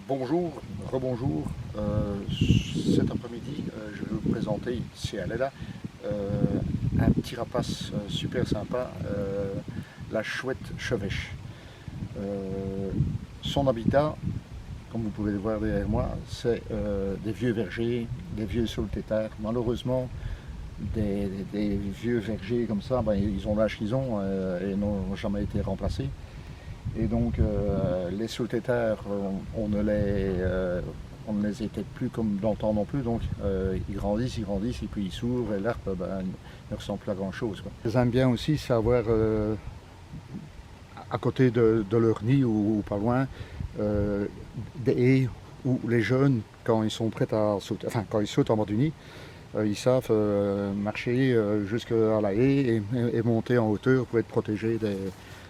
Bonjour, rebonjour. Cet après-midi, je vais vous présenter, si elle est là, un petit rapace super sympa, la chouette chevêche. Son habitat, comme vous pouvez le voir derrière moi, c'est des vieux vergers, des vieux saules-tétards. Malheureusement, des vieux vergers comme ça, ben, ils ont l'âge qu'ils ont et n'ont jamais été remplacés. Et donc les saules-tétards, on ne les étête plus comme dans le temps non plus, donc ils grandissent, et puis ils s'ouvrent et l'herbe ne ressemble plus à grand chose. Ce qu'ils aiment bien aussi, c'est avoir à côté de leur nid ou pas loin des haies où les jeunes, quand ils sont prêts à sauter, enfin quand ils sautent en bas du nid, ils savent marcher jusqu'à la haie et monter en hauteur pour être protégés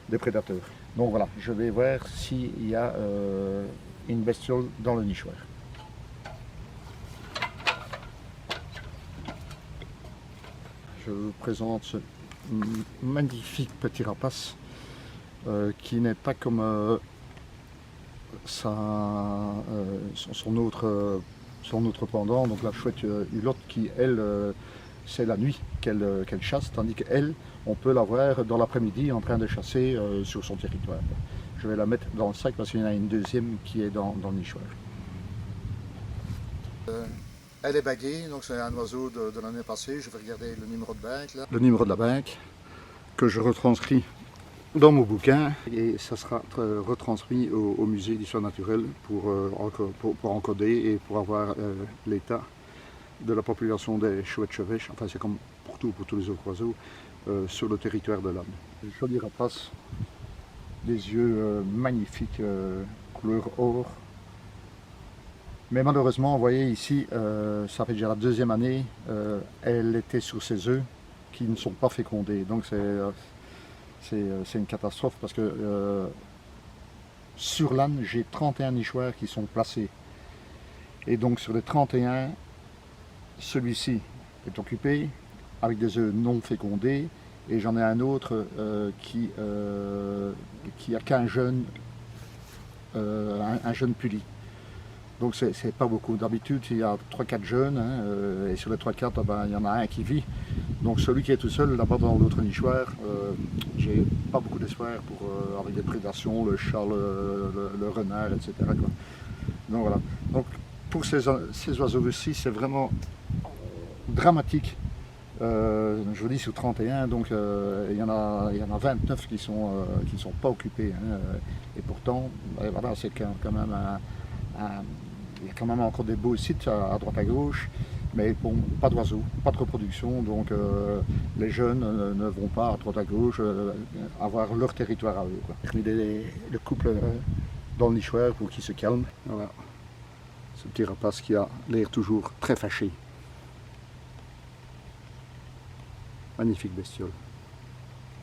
des prédateurs. Donc voilà, je vais voir s'il y a une bestiole dans le nichoir. Je vous présente ce magnifique petit rapace qui n'est pas comme son autre pendant, donc la chouette hulotte qui, elle, c'est la nuit qu'elle chasse, tandis qu'elle, on peut la voir dans l'après-midi en train de chasser sur son territoire. Je vais la mettre dans le sac parce qu'il y en a une deuxième qui est dans le nichoir. Elle est baguée, donc c'est un oiseau de l'année passée. Je vais regarder le numéro de banque là. Le numéro de la banque que je retranscris dans mon bouquin et ça sera retransmis au musée d'histoire naturelle pour encoder et pour avoir l'état de la population des chouettes chevêches, enfin c'est comme pour tous les autres oiseaux, sur le territoire de l'Anne. Joli rapace, des yeux magnifiques, couleur or. Mais malheureusement, vous voyez ici, ça fait déjà la deuxième année, elle était sur ses œufs qui ne sont pas fécondés. Donc c'est une catastrophe parce que sur l'âne, j'ai 31 nichoirs qui sont placés. Et donc sur les 31, celui-ci est occupé avec des œufs non fécondés et j'en ai un autre qui a qu'un jeune, un jeune puli. Donc c'est pas beaucoup. D'habitude il y a 3-4 jeunes et sur les 3-4 il y en a un qui vit. Donc celui qui est tout seul là-bas dans l'autre nichoir, j'ai pas beaucoup d'espoir pour avec des prédations, le chat, le renard, etc. quoi. Donc voilà. Donc pour ces oiseaux-ci, c'est vraiment dramatique. Je vous dis sur 31, donc il y en a 29 qui sont pas occupés. Et pourtant, voilà, c'est quand même il y a quand même encore des beaux sites à droite à gauche, mais bon, pas d'oiseaux, pas de reproduction, donc les jeunes ne vont pas à droite à gauche avoir leur territoire à eux. J'ai mis le couple dans le nichoir pour qu'ils se calment. Voilà. Ce petit rapace qui a l'air toujours très fâché. Magnifique bestiole.